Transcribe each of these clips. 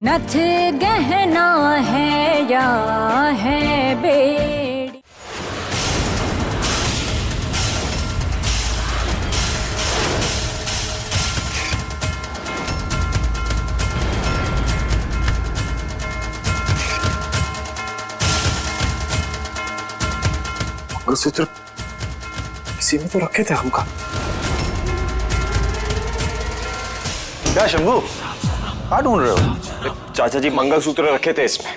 नथ गहना है या है बेड़ी। मंगलसूत्र किसी ने तो रखे थे हमका। क्या शंभू, कहाँ ढूंढ रहे हो? चाचा जी मंगलसूत्र रखे थे इसमें,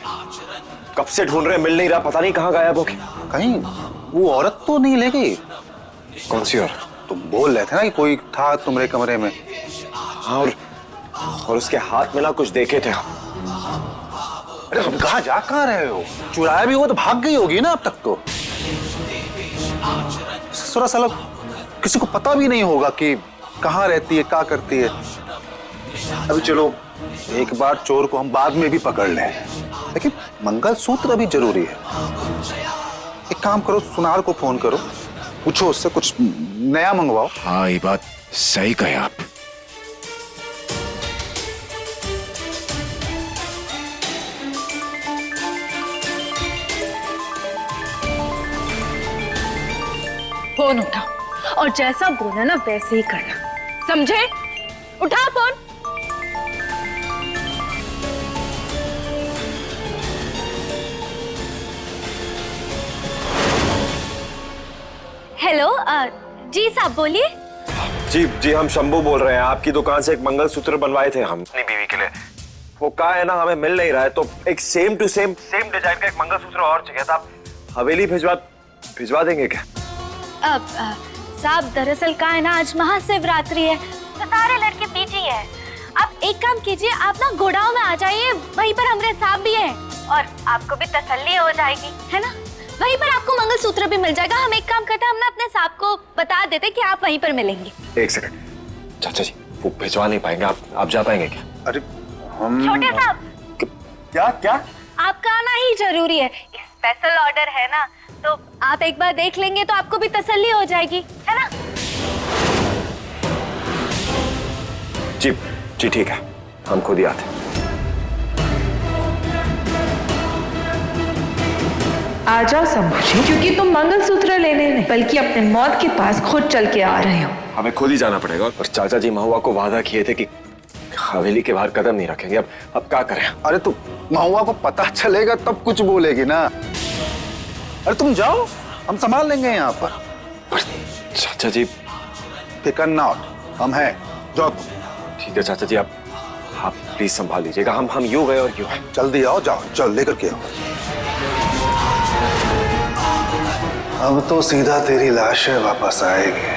कब से ढूंढ रहे, मिल नहीं रहा, पता नहीं कहाँ गायब हो गया। कहीं वो औरत तो नहीं ले गई? कौन सी औरत? तुम बोल रहे थे ना कि कोई था तुम्हारे कमरे में। हाँ, और उसके हाथ में ना कुछ देखे थे हम। अरे तुम कहाँ रहे हो? चुराया भी हो तो भाग गई होगी ना अब तक तो। ससुरा साला किसी को पता भी नहीं होगा कि कहाँ रहती है, क्या करती है। अभी चलो एक बार चोर को हम बाद में भी पकड़ लें, लेकिन मंगलसूत्र अभी जरूरी है। एक काम करो, सुनार को फोन करो, पूछो उससे कुछ नया मंगवाओ। हाँ, ये बात सही कहे आप। फोन उठाओ और जैसा बोला ना वैसे ही करना, समझे? उठा फोन। हेलो, जी साहब बोलिए। जी हम शंभू बोल रहे हैं। आपकी दुकान से एक मंगलसूत्र बनवाए थे हम अपनी बीवी के लिए। वो कहा है ना, हमें मिल नहीं रहा है, तो एक सेम टू सेम डिजाइन का एक मंगलसूत्र और चाहिए था। आप हवेली भिजवा देंगे क्या? अब साहब दरअसल का है ना, आज महाशिवरात्रि है तो सारे लड़के पीछे है। आप एक काम कीजिए, आप ना गोडाउन में आ जाइए, वहीं पर हमारे साहब भी हैं और आपको भी तसल्ली हो जाएगी, है ना? वहीं पर आपको मंगलसूत्र भी मिल जाएगा। हम एक काम करते हैं, हम ना अपने साहब को बता देते कि आप वहीं पर मिलेंगे। एक सेकंड चाचा जी, वो भिजवा नहीं पाएंगे, आप जा पाएंगे क्या? अरे हम छोटे साहब, क्या आपका आना ही जरूरी है, स्पेशल ऑर्डर है ना, तो आप एक बार देख लेंगे तो आपको भी तसल्ली हो जाएगी, है ना? जी ठीक है, हम खुद ही आते हैं। आजा समझे, क्योंकि तुम मंगलसूत्र लेने नहीं बल्कि अपने मौत के पास खुद चल के आ रहे हो। हमें खुद ही जाना पड़ेगा, और चाचा जी महुआ को वादा किए थे कि हवेली के बाहर कदम नहीं रखेंगे। अब क्या करें? अरे तो महुआ को पता चलेगा तब कुछ बोलेगी ना। अरे तुम जाओ, हम संभाल लेंगे यहाँ पर। चाचा जी फिकर ना हो, हम हैं, जाओ तुम। ठीक है चाचा जी, आप प्लीज संभाल लीजिएगा। हम यूं गए और यूं हैं। जल्दी आओ, जाओ, चल लेकर के आओ। अब तो सीधा तेरी लाशें वापस आएगी।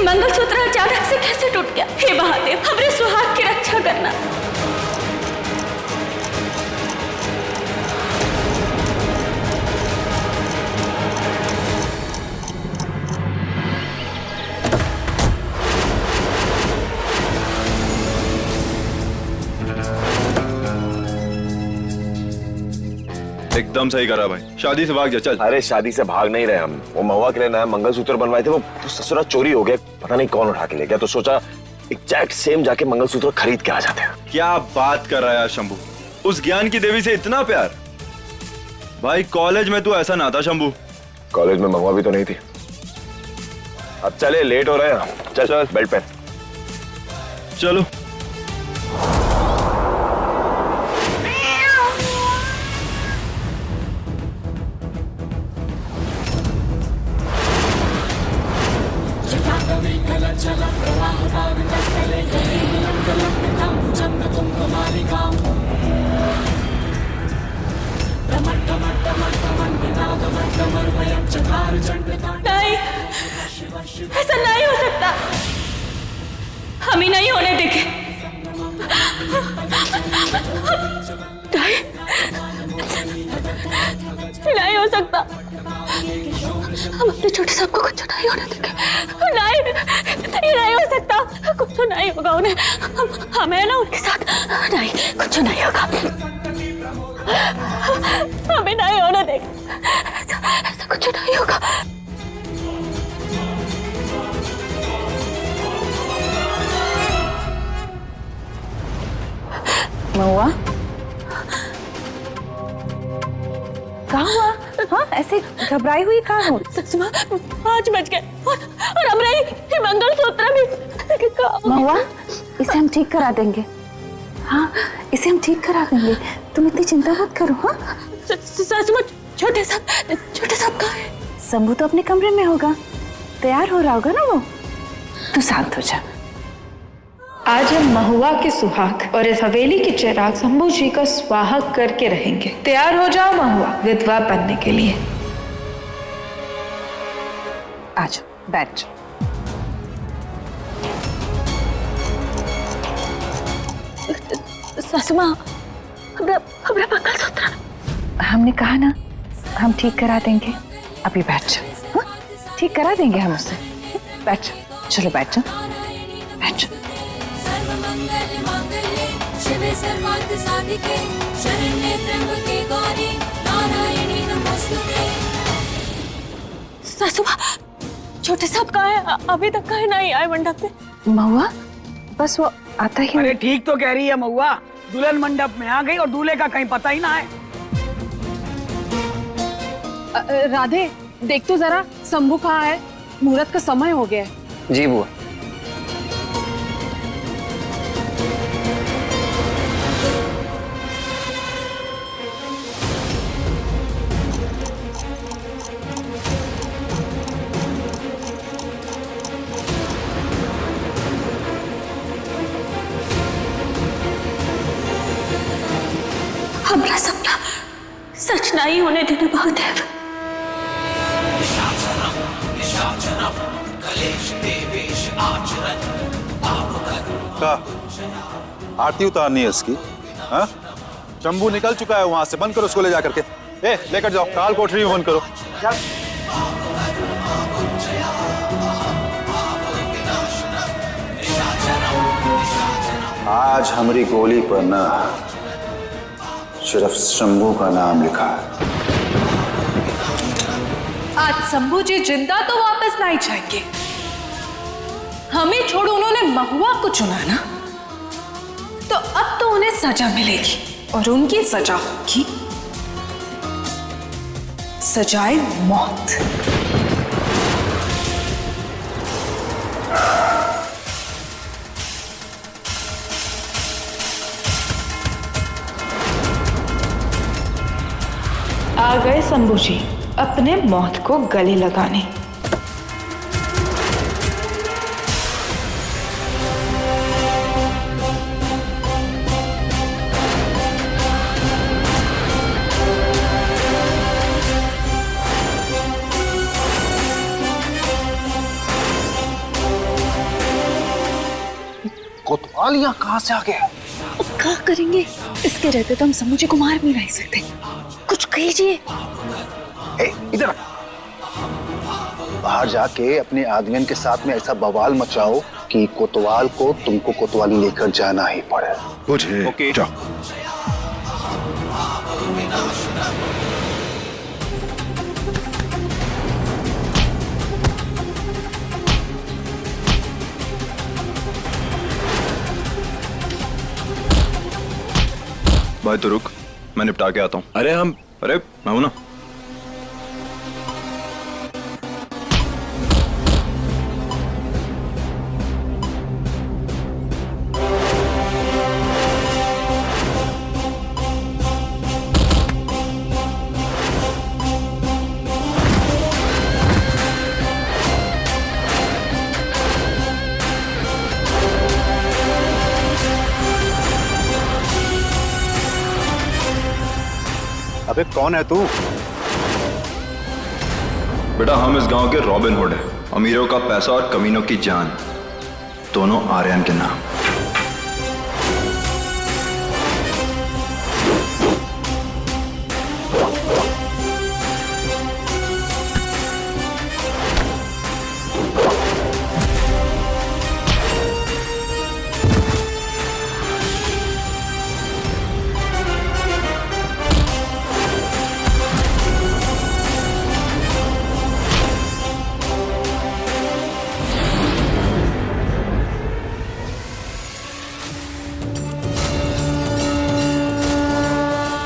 मंगलसूत्र अचानक से कैसे टूट गया? हे महादेव, हमारे सुहाग की रक्षा करना। एकदम सही करा भाई, शादी से भाग जा चल। अरे शादी से भाग नहीं रहे हम, वो महुआ के लिए नया मंगलसूत्र बनवाए थे, वो ससुरा चोरी हो गया, पता नहीं कौन उठा के ले गया, तो सोचा एग्जैक्ट सेम जाके मंगलसूत्र खरीद के आ जाते हैं। क्या बात कर रहा है यार शंभू, उस ज्ञान की देवी से इतना प्यार। भाई कॉलेज में तू ऐसा ना था शंभू। कॉलेज में महुआ भी तो नहीं थी। अब चले, लेट हो रहे हैं। चल चल बेल्ट पहन। चलो। नहीं, ऐसा नहीं हो सकता। हम ही नहीं होने देंगे। नहीं हो सकता। हम अपने छोटे साहब को कुछ नहीं होने देंगे। नहीं, ये नहीं हो सकता। कुछ नहीं होगा उन्हें। हमें ना उनके साथ नहीं, कुछ नहीं होगा। हमें नहीं होने देंगे। ऐसा कुछ नहीं होगा। महुआ, कहाँ हुआ? हाँ, ऐसे घबराई हुई कहाँ हो? ससुमा 5 बज गए और अब रही मंगलसूत्र भी। महुआ, इसे हम ठीक करा देंगे। हाँ, इसे हम ठीक करा देंगे। तुम इतनी चिंता मत करो। हाँ, ससुमा छोटे साहब कहाँ है? शंभू तो अपने कमरे में होगा, तैयार हो रहा होगा ना वो। तू शांत हो जा। आज हम महुआ के सुहाग और इस हवेली के चिराग शंभू जी का स्वागत करके रहेंगे। तैयार हो जाओ महुआ, विधवा बनने के लिए। आज बैठ। ससुमा, हमरा मंगलसूत्र। हमने कहा ना, हम ठीक करा देंगे। अभी बैठ जा। हाँ? ठीक करा देंगे हम उसे। बैठ जा। चलो बैठ जा। बैठ जा। शिवे सर्वार्थ साधिके शरण्ये त्र्यंबके गौरी नारायणी नमोस्तुते। ससुमा, छोटे साहब कहाँ है? अभी तक कहीं नहीं आए मंडप पे। महुआ, बस वो आता ही। अरे ठीक तो कह रही है महुआ, दुल्हन मंडप में आ गई और दूल्हे का कहीं पता ही ना है। राधे, देख तो जरा शंभू कहाँ है? मुहूर्त का समय हो गया है। जी बुआ। हमारा सपना सच नहीं होने देना महादेव। का आरती उतारनी है इसकी? हाँ, शंभू निकल चुका है वहां से। बंद करो उसको, ले जा करके। लेकर जाओ, काल कोठरी में बंद करो। आज हमारी गोली पर ना सिर्फ शंभू का नाम लिखा है। आज शंभू जी जिंदा तो वापस नहीं जाएंगे। हमें छोड़ उन्होंने महुआ को चुना ना, तो अब तो उन्हें सजा मिलेगी। और उनकी सजा होगी सजाए मौत। आ गए शंभू जी अपने मौत को गले लगाने। कोतवाल यहाँ कहाँ से आ गया? क्या करेंगे? इसके रहते तो हम शंभू जी को मार भी नहीं सकते। कुछ कीजिए। इधर बाहर जाके अपने आदमियों के साथ में ऐसा बवाल मचाओ कि कोतवाल को तुमको कोतवाली लेकर जाना ही पड़े। बुझे। ओके। जाओ। भाई तो रुक, मैं निपटा के आता हूँ। अरे मैं हूं ना। अबे कौन है तू? बेटा हम इस गांव के रॉबिन हुड हैं। अमीरों का पैसा और कमीनों की जान, दोनों आर्यन के नाम।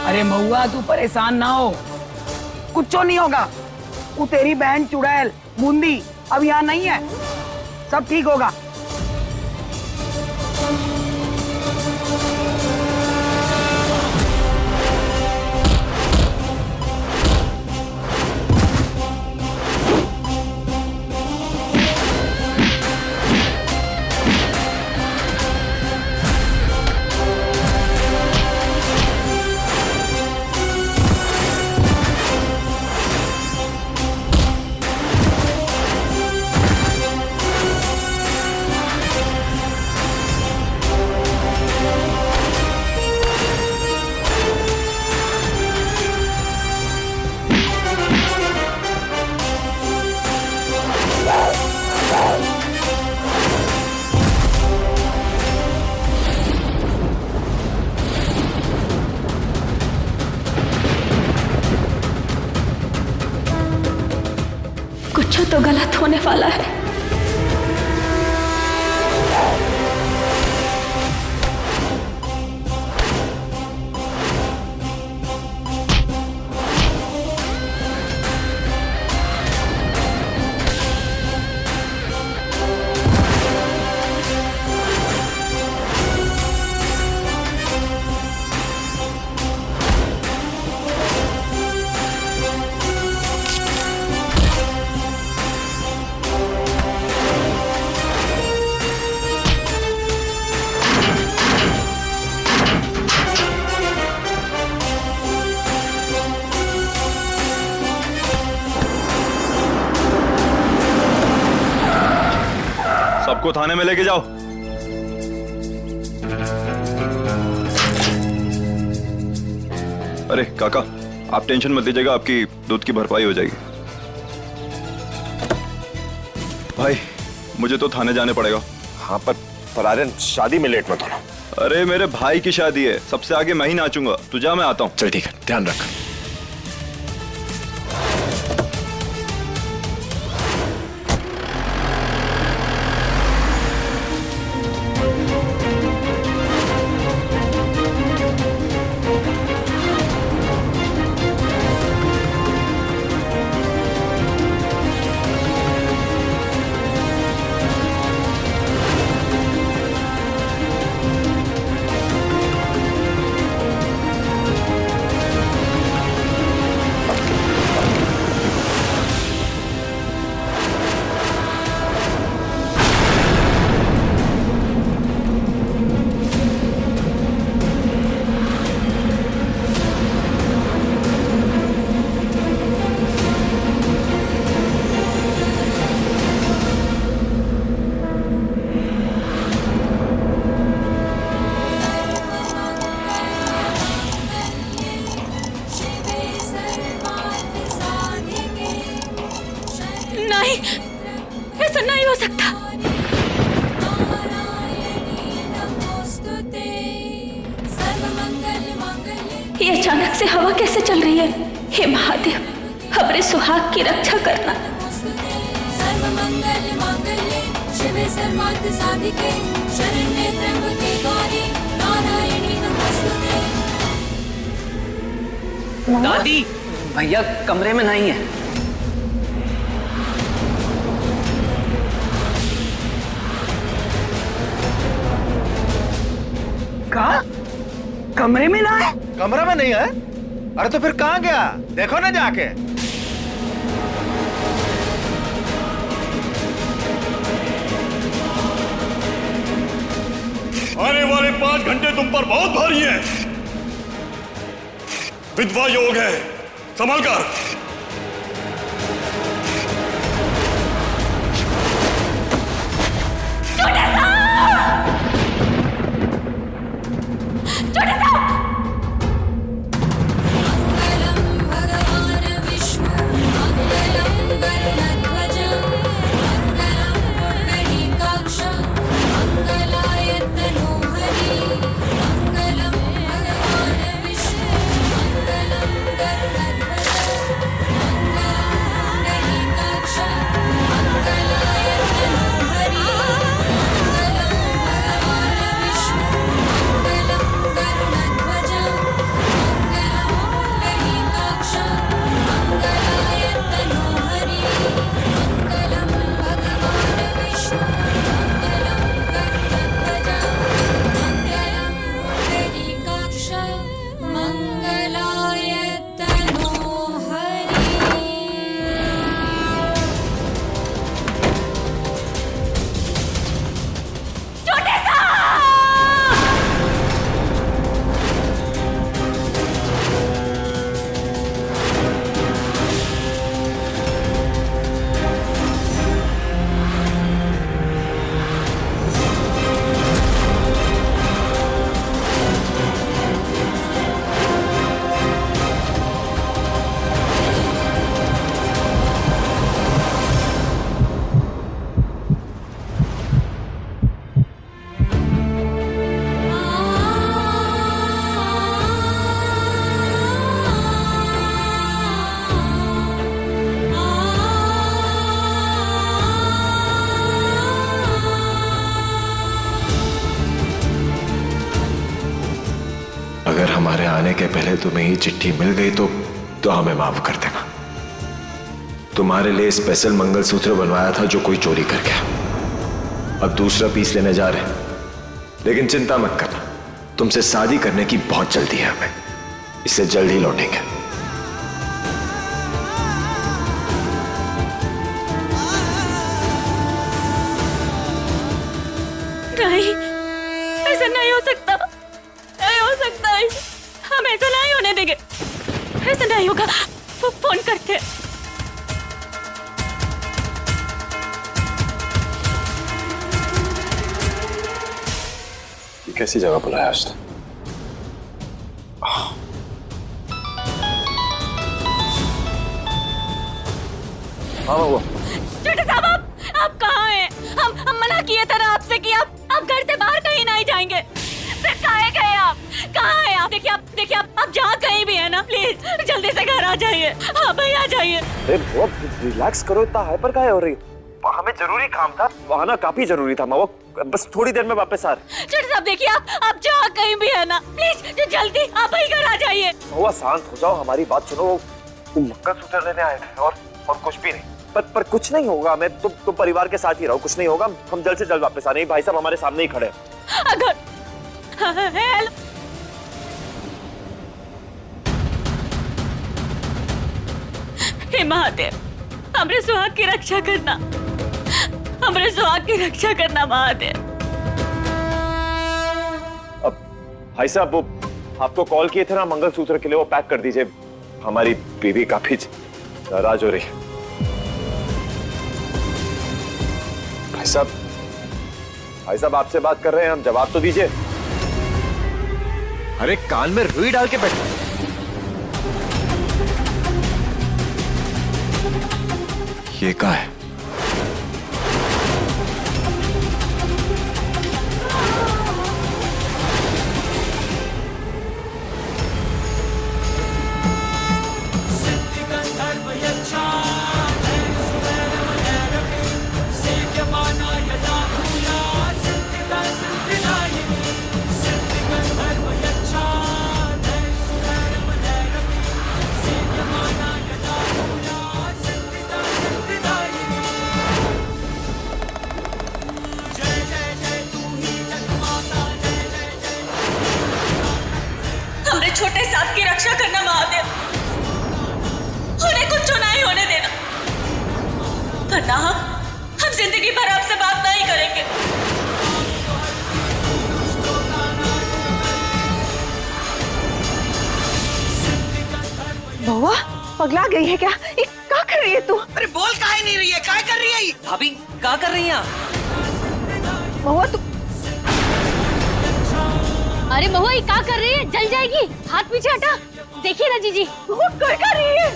अरे महुआ तू परेशान ना हो, कुछ नहीं होगा। वो तेरी बहन चुड़ैल बूंदी अब यहाँ नहीं है, सब ठीक होगा। कुछ तो गलत होने वाला है। सबको थाने में लेके जाओ। अरे काका, आप टेंशन मत लीजिएगा, आपकी दूध की भरपाई हो जाएगी। भाई मुझे तो थाने जाने पड़ेगा। हाँ पर आर्यन, शादी में लेट मत होना। अरे मेरे भाई की शादी है, सबसे आगे मैं ही नाचूंगा। तू जा, मैं आता हूँ। चल ठीक है, ध्यान रख। नहीं, ऐसा नहीं हो सकता। ये अचानक से हवा कैसे चल रही है? हे महादेव, हमारे सुहाग की रक्षा करना। सर्वमंगल मांगल्ये शिवे सर्वार्थ साधिके शरण्ये त्र्यंबके गौरी नारायणी नमोस्तुते। दादी भैया कमरे में नहीं है। कहा कमरे में ना है? कमरा में नहीं है? अरे तो फिर कहाँ गया? देखो ना जाके। आने वाले 5 घंटे तुम पर बहुत भारी हैं। विधवा योग है, संभल कर। अगर हमारे आने के पहले तुम्हें ये चिट्ठी मिल गई तो हमें माफ कर देना। तुम्हारे लिए स्पेशल मंगलसूत्र बनवाया था जो कोई चोरी कर गया। अब दूसरा पीस लेने जा रहे हैं, लेकिन चिंता मत करना, तुमसे शादी करने की बहुत जल्दी है हमें, इससे जल्द ही लौटेंगे। नहीं, ऐसा नहीं हो सकता, नहीं हो सकता। हम ऐसा नहीं होने देंगे, ऐसा नहीं होगा। फोन करते। ये कैसी जगह बुलाया उसने? हाँ वो छोटे साहब, आप कहाँ हैं? हम मना किए थे ना आपसे कि आप घर से बाहर कहीं नहीं जाएंगे। फिर कहाँ गए आप? कहाँ हैं आप? देखिए आप जहाँ कहीं भी है ना, प्लीज जल्दी से घर आ जाइए। हाँ भाई आ जाइए। वो रिलैक्स करो, इतना हाइपर काहे हो रही? हमें जरूरी काम था वहाँ ना, काफी जरूरी था। वो बस थोड़ी देर में वापस आ रहे। छोटे साहब देखिए, आप जहाँ कहीं भी है ना, प्लीज जल्दी आप भाई घर आ जाइए। हुआ शांत हो जाओ, हमारी बात सुनो। वो मंगलसूत्र लेने आए थे और कुछ भी नहीं। पर कुछ नहीं होगा, हमें तुम परिवार के साथ ही रहो, कुछ नहीं होगा। हम जल्द से जल्द वापस आ रहे हैं। भाई साहब हमारे सामने ही खड़े हैं। अगर हे महादेव, हमरे सुहाग की रक्षा करना, हमरे सुहाग की रक्षा करना महादेव। अब भाई साहब वो आपको कॉल किए थे ना मंगलसूत्र के लिए, वो पैक कर दीजिए। हमारी बीवी काफी नाराज हो रही है। भाई साहब आपसे बात कर रहे हैं, हम जवाब तो दीजिए। अरे कान में रुई डाल के बैठो। ये क्या है? करना। हम जिंदगी भर आपसे बात नहीं करेंगे। बउआ पगला गई है क्या? ये क्या कर रही है तू? अरे बोल काहे नहीं रही है? क्या कर रही है? भाभी क्या कर रही हैं आप? बउआ तू अरे महुआ ये क्या कर रही है? जल जाएगी, हाथ पीछे हटा। देखिए ना जीजी, वो क्या रही है?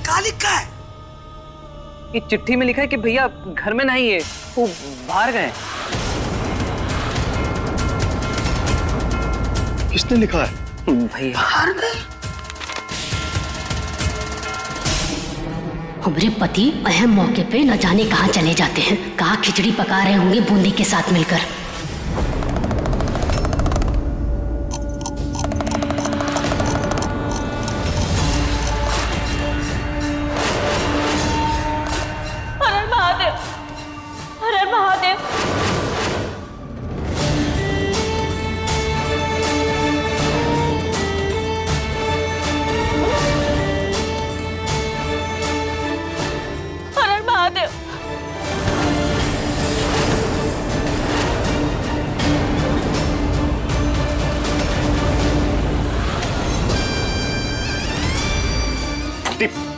क्या लिखा है? ये चिट्ठी में लिखा है कि भैया घर में नहीं है, वो बाहर गए। किसने लिखा है? भैया हार गए। हमारे पति अहम मौके पे न जाने कहाँ चले जाते हैं। कहाँ खिचड़ी पका रहे होंगे बूंदी के साथ मिलकर। हर महादेव, हर महादेव। हर महादेव।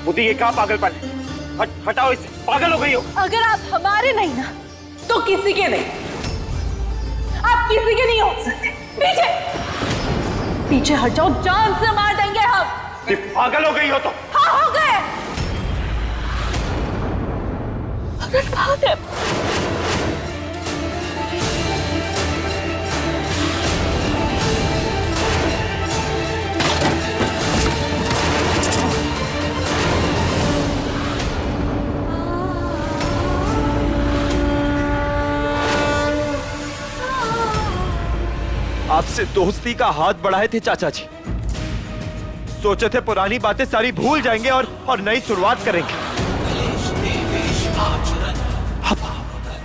बुद्धि ये क्या पागलपन है? हटाओ इससे, पागल हो गई हो। अगर आप हमारे नहीं ना तो किसी के नहीं। आप किसी के नहीं हो सकते। पीछे पीछे हट जाओ, जान से मार देंगे हम। पागल हो गई हो तो? हाँ हो गए। अगर महादेव आपसे दोस्ती का हाथ बढ़ाए थे चाचा जी। सोचे थे पुरानी बातें सारी भूल जाएंगे और नई शुरुआत करेंगे।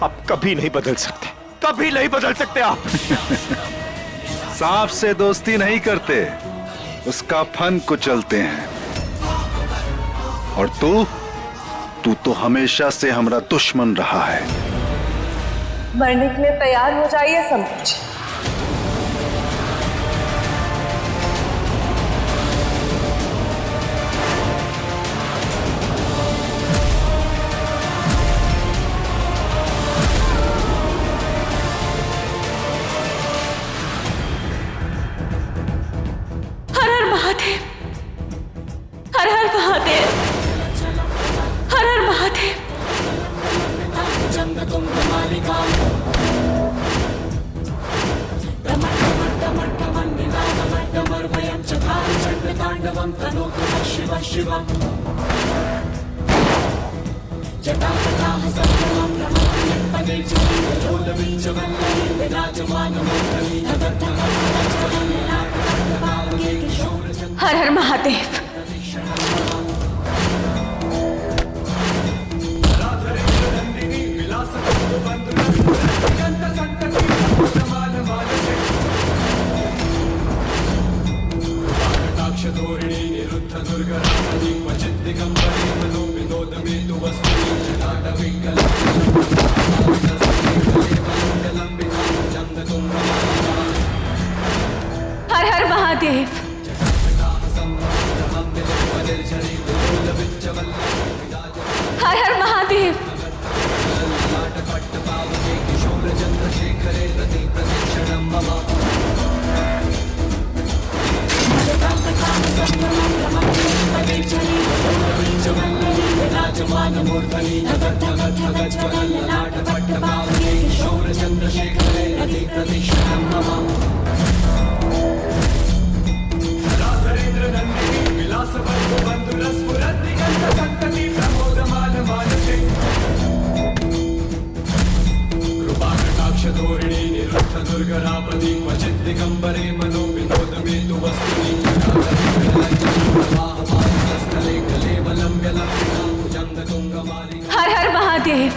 आप कभी नहीं बदल सकते, कभी नहीं बदल सकते आप। सांप से दोस्ती नहीं करते, उसका फन कुचलते हैं। और तू तो हमेशा से हमारा दुश्मन रहा है। मरने के लिए तैयार हो जाइए शंभू जी। हर हर महादेव, हर हर महादेव, हर हर महादेव। हर हर महादेव। हर हर महादेव। हर हर महादेव। हर हर महादेव।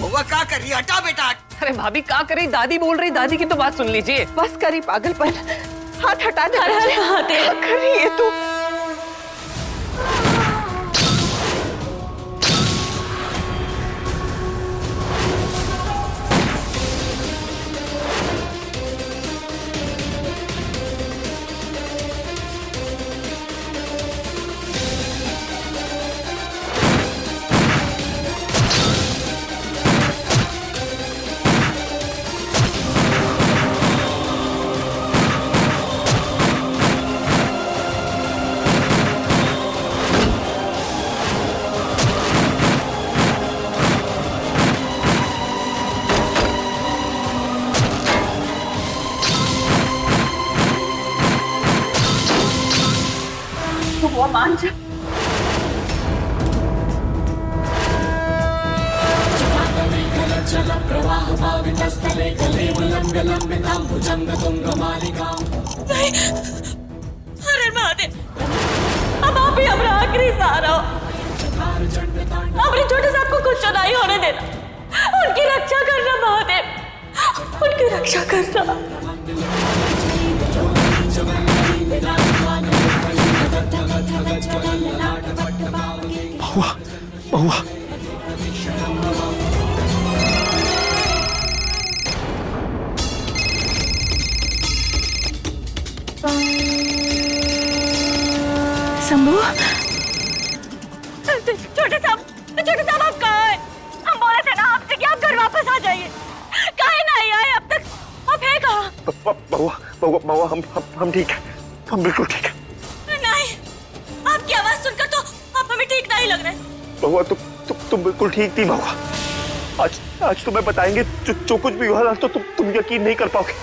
वो क्या कर रही है? हटा बेटा। अरे भाभी क्या कर रही, दादी बोल रही, दादी की तो बात सुन लीजिए। बस करी पागलपन, हाथ हटा दे। अरे हाथ क्या कर रही है तू? मान जा। अरे महादेव, अब आप ही हमारा आखिरी सहारा हो। हमारे छोटे साहब को कुछ नहीं होने देना, उनकी रक्षा करना महादेव, उनकी रक्षा करना। महुआ, महुआ। शंभू, छोटे साहब आप कहाँ हैं? हम बोले थे ना आपसे कि आप घर वापस आ जाइए, काहे नहीं आए अब तक? आप है कहाँ? महुआ, हम ठीक है, हम बिल्कुल ठीक है। नहीं, आपकी आवाज सुनकर तो आप हमें ठीक नहीं लग रहे। महुआ, तुम बिल्कुल ठीक थी महुआ। आज तुम्हें बताएंगे जो कुछ भी हुआ तो तुम यकीन नहीं कर पाओगे।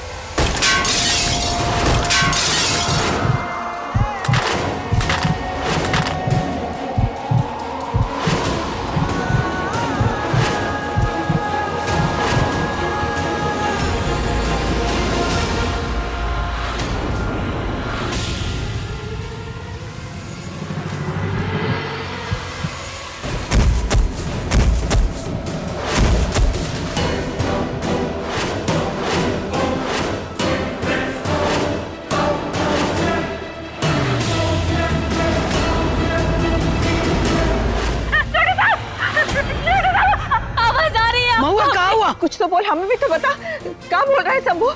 कुछ तो बोल, हमें भी तो बता, क्या बोल रहा है शंभू?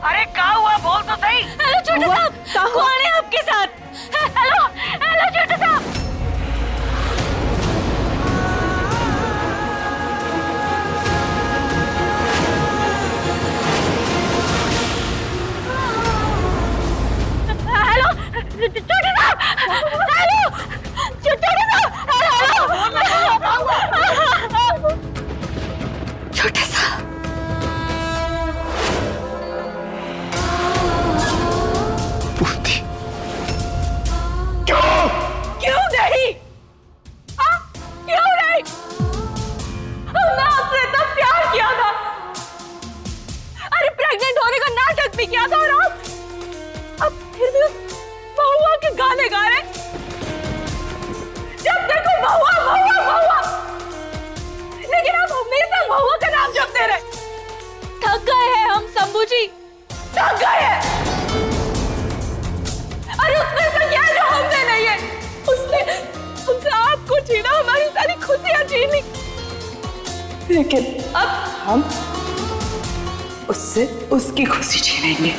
अरे क्या हुआ, बोल तो सही। हेलो छोटे साहब, कौन है आपके साथ? हेलो छोटे साहब। छोटे साहब, हेलो छोटे साहब, हेलो छोटे साहब। पूछती क्यों नहीं? क्यों नहीं? हमने आपसे इतना प्यार किया था, अरे प्रेग्नेंट होने का नाटक भी किया था, और अब फिर भी महुआ के गाने गा रहे। जब देखो महुआ महुआ महुआ, लेकिन आप हमेशा महुआ का नाम जपते रहे। थक गए हैं हम शंभू जी, थक गए हैं। अरे उसने तो किया जो हमने नहीं है, उसने हमसे आपको छीना, हमारी सारी खुशियां छीनी, लेकिन अब हम उससे उसकी खुशी छीनेंगे,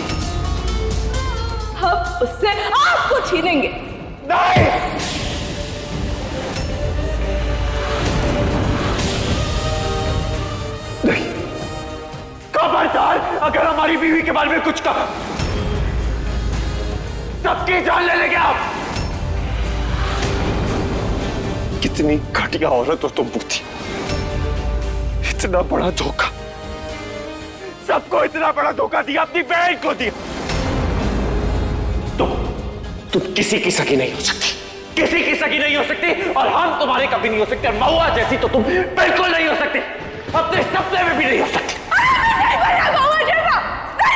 हम उससे आपको छीनेंगे। नहीं, नहीं, खबरदार अगर हमारी बीवी के बारे में कुछ कहा, सबकी जान ले लेंगे आप। कितनी घटिया औरत हो तुम बुद्धि, इतना बड़ा धोखा, सबको इतना बड़ा धोखा दिया, अपनी बहन को दिया। तुम किसी की सगी नहीं हो सकती, किसी की सगी नहीं हो सकती, और हम तुम्हारे कभी नहीं हो सकते। महुआ जैसी तो तुम बिल्कुल नहीं हो सकती, अपने सपने में भी नहीं हो सकती। नहीं बना महुआ जैसा, नहीं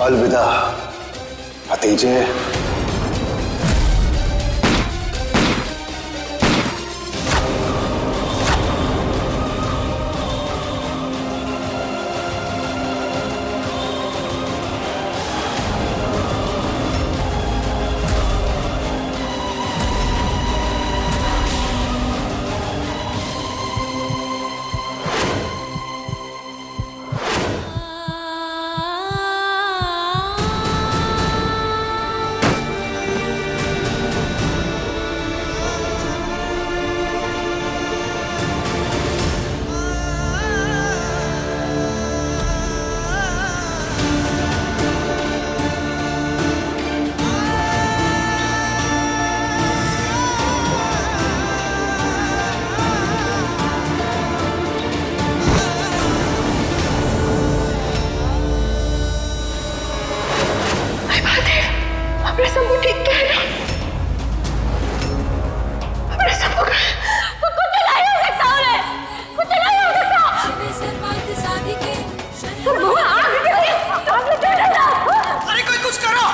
अलविदा भतीजे। हमारे शंभू ठीक तो है ना? हमारे शंभू का कुछ नहीं हो सकता उन्हें, कुछ नहीं हो सकता। शंभू आग गिरी, आपने छोड़ दिया। अरे कोई कुछ करो,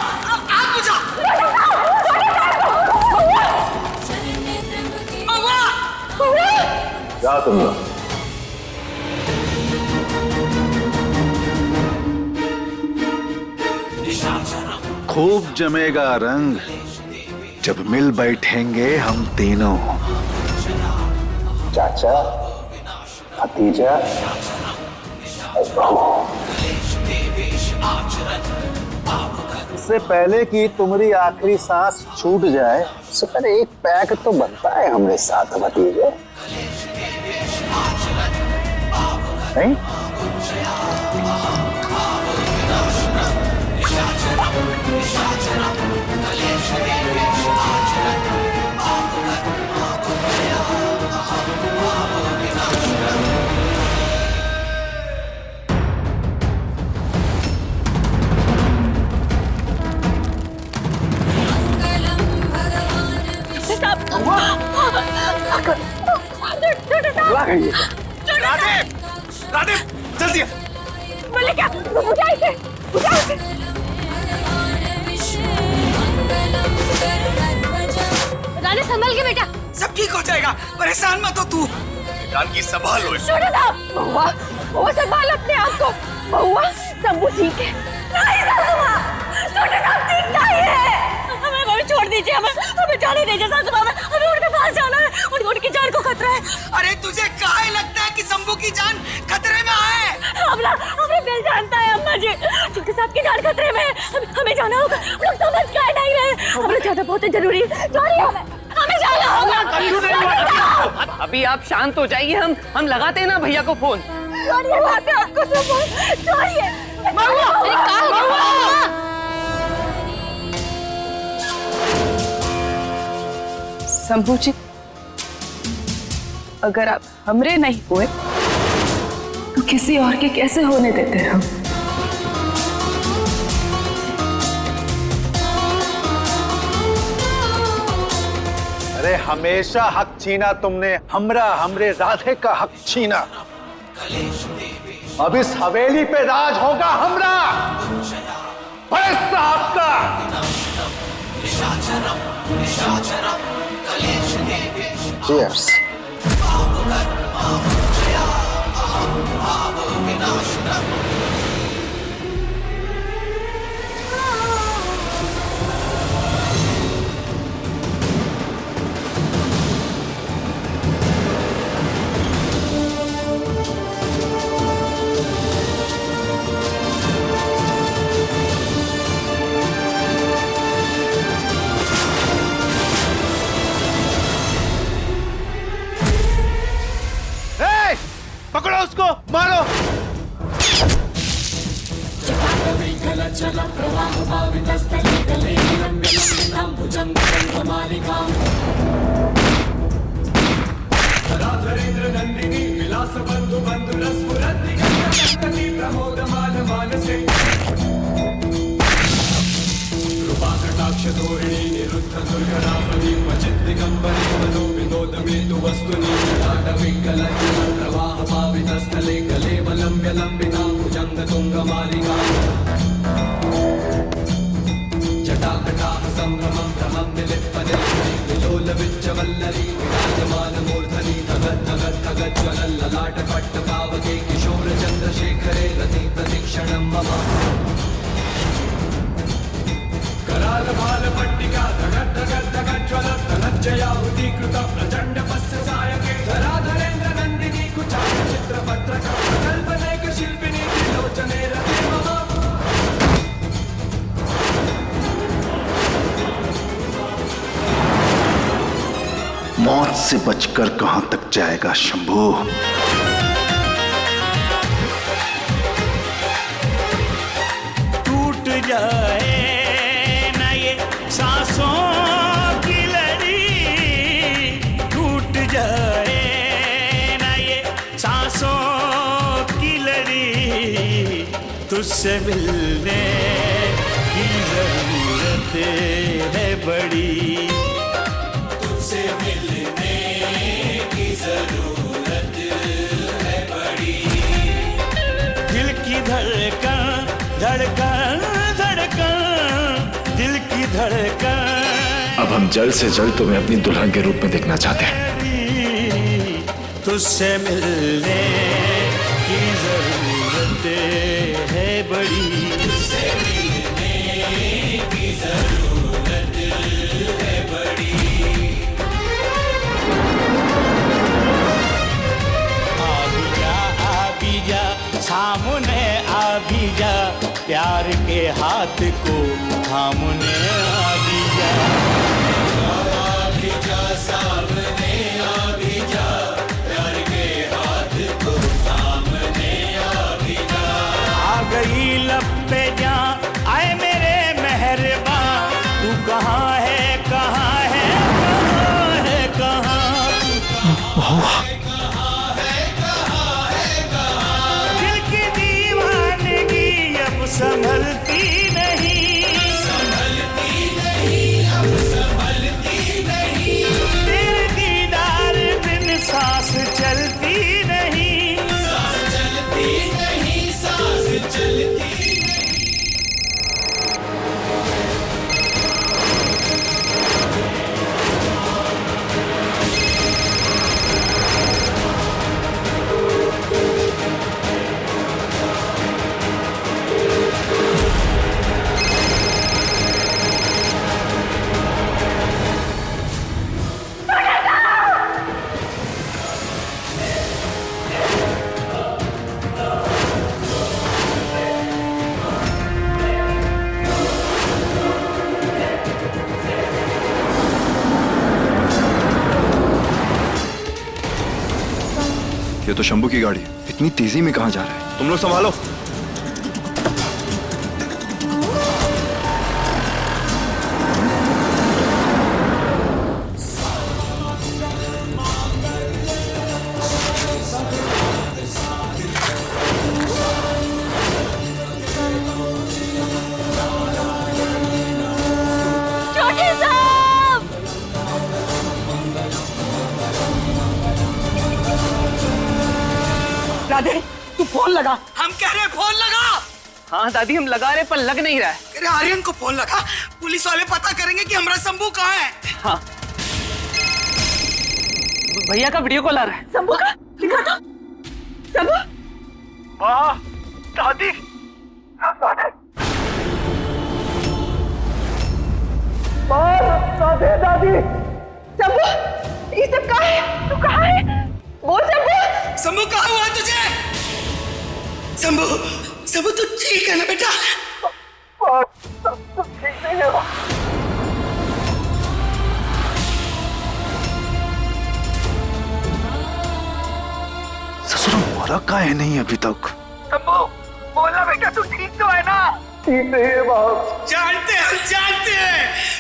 आग बुझा। जा तुम लोग। खूब जमेगा रंग जब मिल बैठेंगे हम तीनों, चाचा, भतीजा और बहू। इससे पहले कि तुम्हारी आखिरी सांस छूट जाए, उससे पहले एक पैक तो बनता है हमरे साथ भतीजे, नहीं? राधे, जल्दी बोले क्या? बुझाई से, बुझाई से। राधे संभल के बेटा, सब ठीक हो जाएगा, परेशान मत हो तू। जानकी संभाल लो। छोड़ो साहब, बहुआ, बहुआ संभाल अपने आप को। बहुआ, शंभू ठीक है। नहीं सासुमा, छोटे साहब ठीक नहीं है। हमें छोड़ दीजिए, हमें जाने दीजिए सासुमा, हमें उनके पास जाना है, उनकी जान को खतरा है। अरे तुझे काहे लगता है कि शंभू की जान खतरे में है? हमें दिल जानता है अम्मा जी, छोटे साहब की जान खतरे में है, हमें जाना होगा। लोग समझ के नहीं रहे, हमें जाना बहुत जरूरी है। हमें जाना होगा। अभी आप शांत हो जाइए, हम लगाते हैं ना भैया को फोन। आपको छोड़िए। शंभू जी, अगर आप हमरे नहीं हुए तो किसी और के कैसे होने देते हम? अरे हमेशा हक छीना तुमने, हमरे राधे का हक छीना। अब इस हवेली पे राज होगा हमरा, बड़े साहब का। Cheers. पकड़ो उसको, मारो। मौत से बचकर कहां तक जाएगा शंभू? टूट जाए ना ये सांसों की लड़ी, टूट जाए ना ये सांसों की लड़ी, तुझसे मिलने की जरूरत है बड़ी, तुझसे मिलने की जरूरत है बड़ी। दिल की धड़कन धड़कन धड़कन, दिल की धड़कन। अब हम जल्द से जल्द तुम्हें अपनी दुल्हन के रूप में देखना चाहते हैं। तुझसे मिलने की जरूरत है बड़ी, तुझसे मिलने की जरूरत है बड़ी। आ भी जा सामने, आ भी जा प्यार के हाथ को थामने, आ भी जा सामने, आ भी जा प्यार के हाथ को थामने, आ भी जा। आ गई लब पे जा आए मेरे मेहरबान, तू कहाँ है कहाँ है कहाँ है कहाँ? संभलती नहीं, संभलती नहीं, अब संभलती नहीं, तेरे दीदार बिन सांस चलती नहीं, सांस चलती नहीं, सांस चलती नहीं। ये तो शंभू की गाड़ी है, इतनी तेजी में कहां जा रहा है? तुम लोग संभालो। राधे, तू फोन लगा। हम कह रहे हैं फोन लगा। हाँ दादी हम लगा रहे पर लग नहीं रहा है। अरे आर्यन को फोन लगा, पुलिस वाले पता करेंगे कि हमारा शंभू कहाँ है। हाँ भैया का वीडियो कॉल आ रहा है। शंभू का दिखा तो। शंभू, वाह दादी, राधे दादी। शंभू, ये सब कहाँ है? तू कहाँ है? बोल शंभू। शंभू कहाँ हुआ तुझे? शंभू, शंभू तू ठीक है ना बेटा? ठीक नहीं है। ससुर मरा का है नहीं अभी तक? शंभू बोला बेटा, तू ठीक तो है ना? ठीक नहीं है बाप। जानते हैं,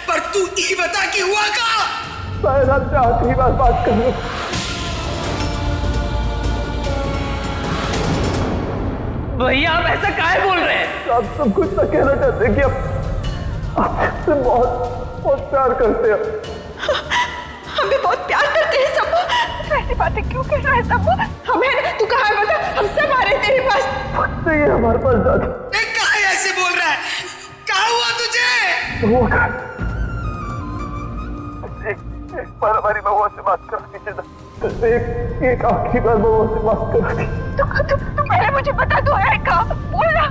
पर तू ये बता कि हुआ का? शायद हमसे आखिरी बार बात कर लो। भैया आप ऐसा काहे बोल रहे हैं? आप सब कुछ तो कहना चाहते हैं कि अब आपसे बहुत प्यार करते हैं। हम भी बहुत प्यार करते हैं शंभू। ऐसी बातें क्यों कह रहा है शंभू? हमें तू कहाँ है बता, हम सब आ रहे तेरे पास। नहीं है हमारे पास दादा। कहाँ ऐसे बोल रहा है? कहाँ हुआ तुझे? एक बार हमारी बउआ से बात करा दीजिए ना। एक आखिरी बार बउआ से बात करा दी। तू पहले मुझे बता, तू है कहाँ? बोल ना।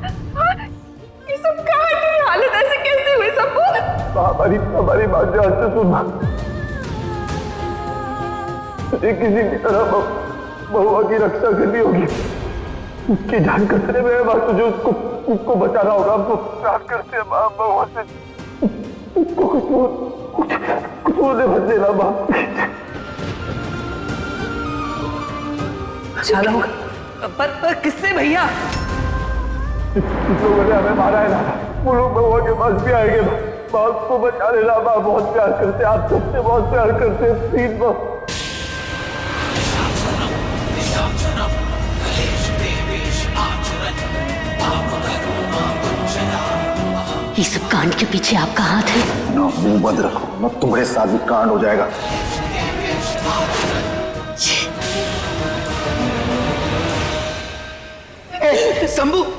ये सब कहाँ है? तेरी हालत ऐसे कैसे हुई शंभू? हमारी बात ध्यान से सुनना। मुझे किसी की तरह बउआ की रक्षा करनी होगी। उसकी जान खतरे में है, तुझे उसको बचाना होगा। हमको प्यार करते हैं माँ बउआ से। उसको कुछ बोलने मत देना माँ। चलो पर किससे भैया? कुछ लोगों ने हमें मारा है ना, वो लोग बउआ के पास भी आएंगे। माँ उसको बचा लेना। माँ बहुत प्यार करते हैं, आप सबसे बहुत प्यार करते हैं। प्लीज माँ। ये सब कांड के पीछे आपका हाथ है? ना मुंह बंद रखो, ना तुम्हारे साथ भी कांड हो जाएगा।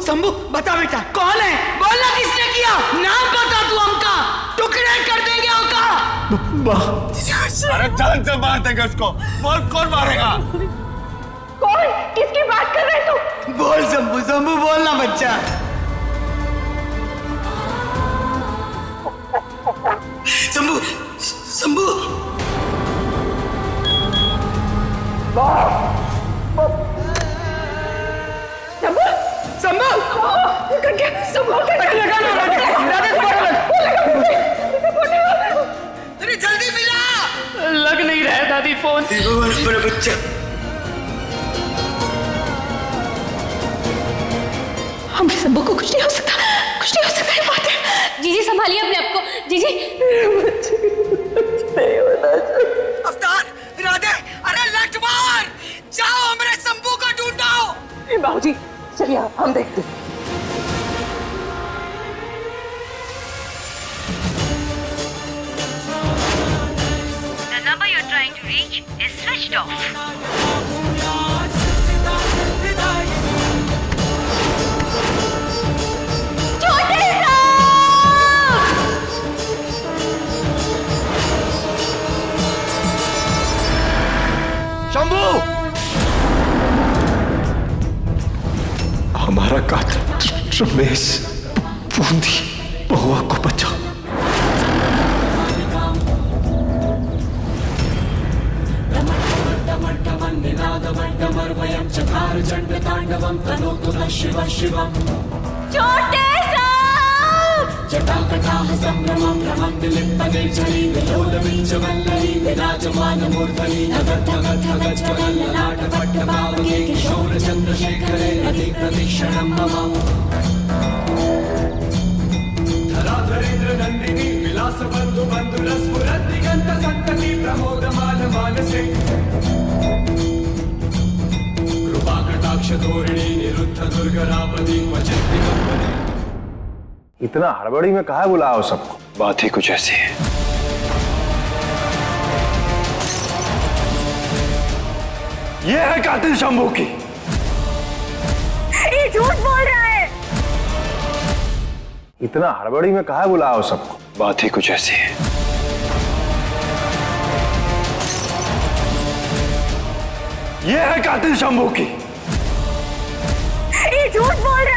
शंभू बता बेटा, कौन है? बोलना किसने किया? नाम बता तू, हमका टुकड़े कर देंगे हमका। अरे जान से मार देंगे उसको। बोल कौन मारेगा? कौन? किसकी बात कर रहे तू? बोल शंभू बोलना बच्चा। शंभू शंभू अरे जल्दी मिला। लग नहीं रहा है दादी फोन। बड़ा बच्चा। हमने शंभू को कुछ नहीं हो सकता, कुछ नहीं हो सकता। ये बात है। जीजी संभालिए अपने आप को। जीजी अवतार, राधे, अरे लट मार। जाओ हमारे शंभू को ढूंढो। बाबूजी चलिए हम देखते हैं। The number you're trying to reach is switched off. Shambhu! हमारा कातिल रमेश बूंदी बहुआ को बचा। छोटे साहब! जटाकटाह संभ्रमं भ्रमंडिलिप्पदे चरी विलोलविंचवल्लरी विराजमानमूर्धनि धगद्धगद्धगज्ज्वलल्ललाटपट्टपावके किशोरचन्द्रशेखरे अधिप्रतिक्षणं मम धराधरेन्द्रनन्दिनी विलासबन्धुबन्धुरस्फुरद्दिगन्तसन्तति प्रमोदमानमानसे कृपाकटाक्षधोरिणी निरुद्ध दुर्गरापदि क्वचित् दिगम्बरे। इतना हड़बड़ी में कहाँ बुलाओ सबको? बात ही कुछ ऐसी है। ये है कातिल शंभू की। ये झूठ बोल रहा है। इतना हड़बड़ी में कहाँ बुलाओ सबको? बात ही कुछ ऐसी है। ये है कातिल शंभू की। ये झूठ बोल रहा है।